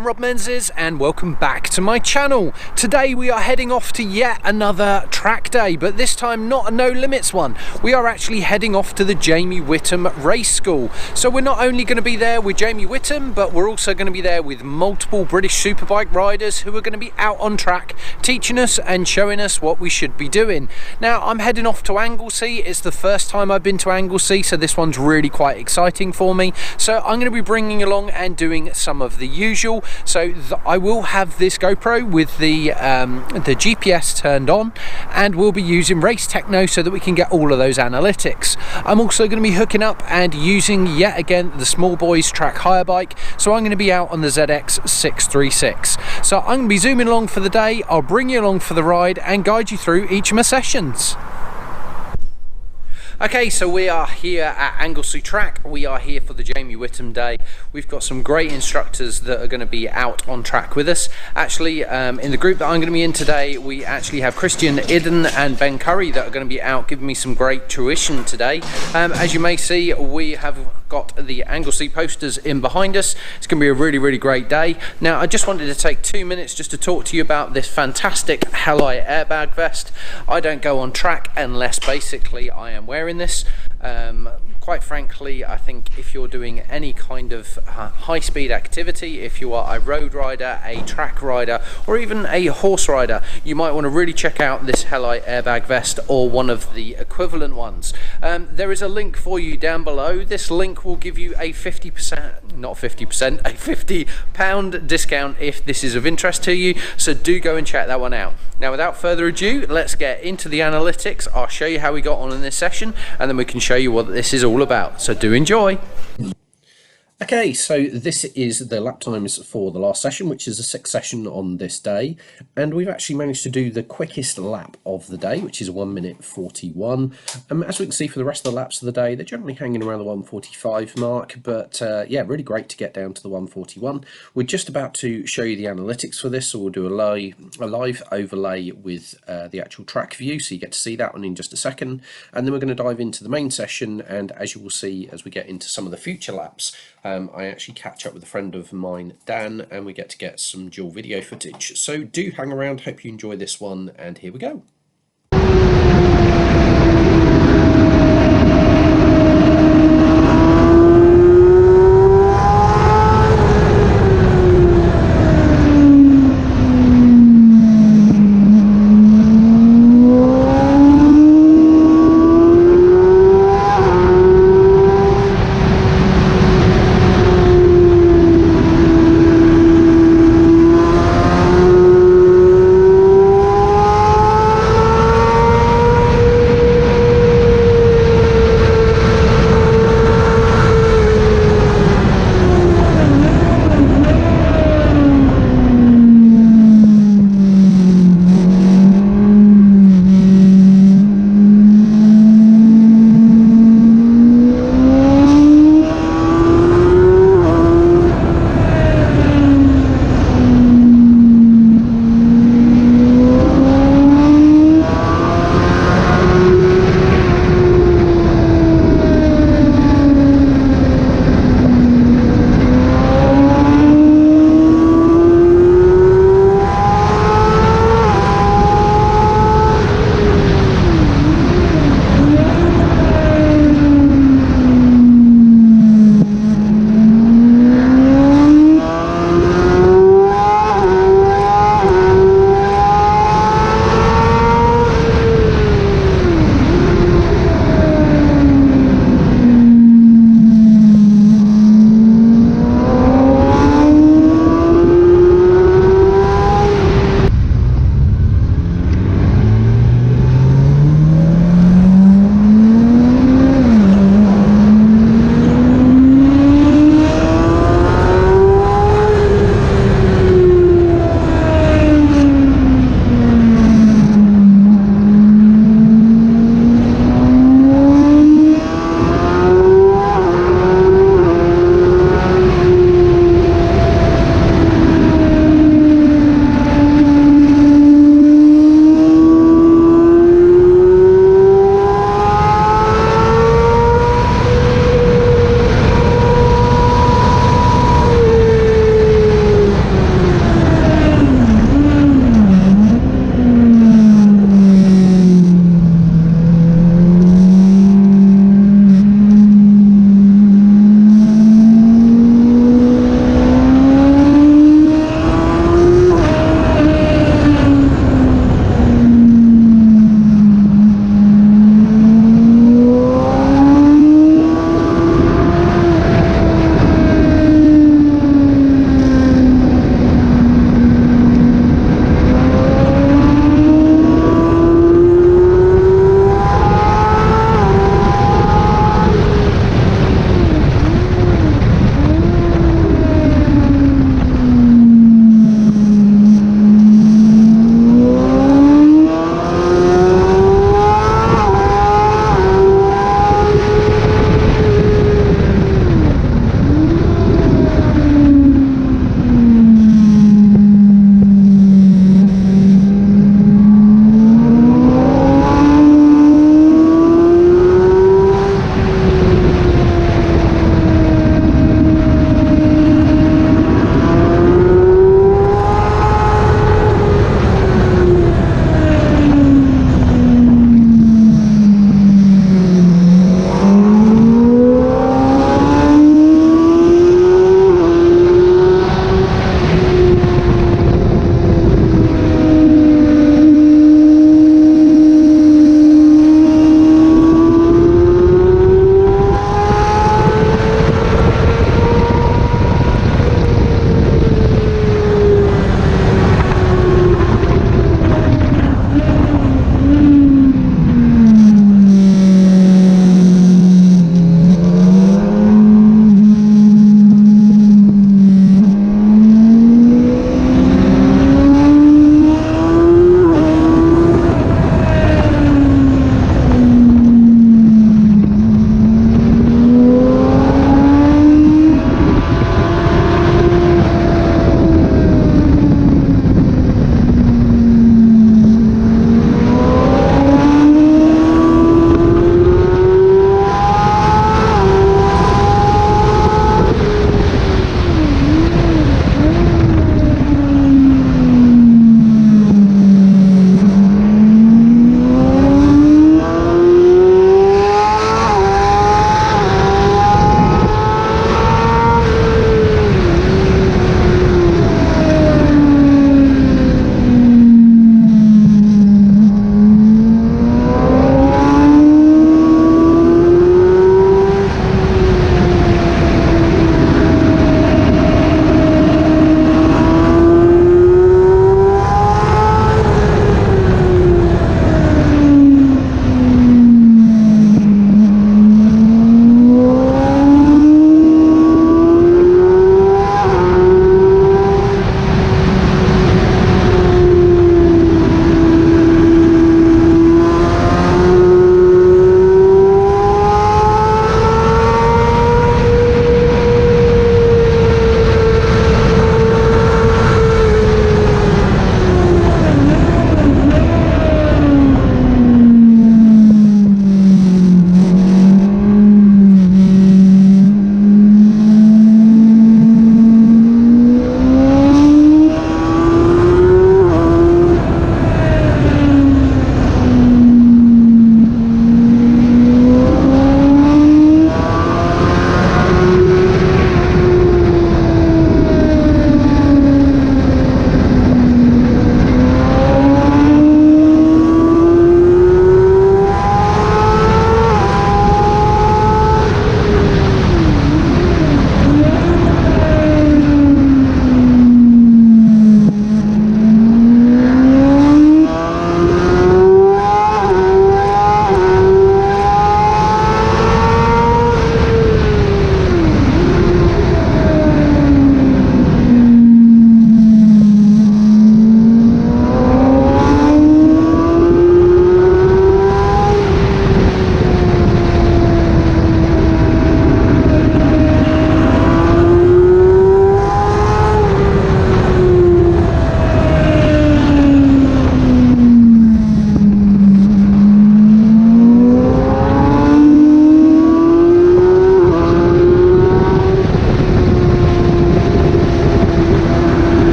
I'm Rob Menzies and welcome back to my channel. Today we are heading off to yet another track day, but this time not a no limits one. We are actually heading off to the Jamie Whitham Race School. So we're not only going to be there with Jamie Whitham, but we're also going to be there with multiple British superbike riders who are going to be out on track teaching us and showing us what we should be doing. Now I'm heading off to Anglesey. It's the first time I've been to Anglesey, so this one's really quite exciting for me. So I'm going to be bringing along and doing some of the usual. So I will have this GoPro with the GPS turned on, and we'll be using Race Techno so that we can get all of those analytics. I'm also going to be hooking up and using yet again the Small Boys track hire bike. So I'm going to be out on the ZX636. So I'm going to be zooming along for the day. I'll bring you along for the ride and guide you through each of my sessions. Okay, so we are here at Anglesey track. We are here for the Jamie Whitham day. We've got some great instructors that are going to be out on track with us. Actually, in the group that I'm going to be in today, we actually have Christian Idden and Ben Curry that are going to be out giving me some great tuition today. As you may see, we have got the Anglesey posters in behind us. It's going to be a really great day. Now, I just wanted to take 2 minutes just to talk to you about this fantastic Heli airbag vest. I don't go on track unless basically I am wearing this. Quite frankly, I think if you're doing any kind of high-speed activity, if you are a road rider, a track rider, or even a horse rider, you might want to really check out this Heli airbag vest or one of the equivalent ones. There is a link for you down below. This link will give you a 50%, not 50%, a £50 discount if this is of interest to you, so do go and check that one out. Now, without further ado, let's get into the analytics. I'll show you how we got on in this session, and then we can show you what this is all about. So do enjoy. Okay, so this is the lap times for the last session, which is a 6th session on this day, and we've actually managed to do the quickest lap of the day, which is 1 minute 41. As we can see, for the rest of the laps of the day, they're generally hanging around the 1:45 mark, but yeah, really great to get down to the 1:41. We're just about to show you the analytics for this, so we'll do a live overlay with the actual track view, so you get to see that one in just a second, and then we're going to dive into the main session. And as you will see as we get into some of the future laps, I actually catch up with a friend of mine, Dan, and we get to get some dual video footage. So do hang around, hope you enjoy this one, and here we go.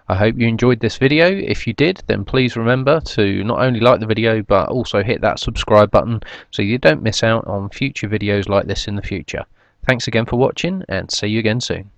I hope you enjoyed this video. If you did, then please remember to not only like the video but also hit that subscribe button so you don't miss out on future videos like this in the future. Thanks again for watching, and see you again soon.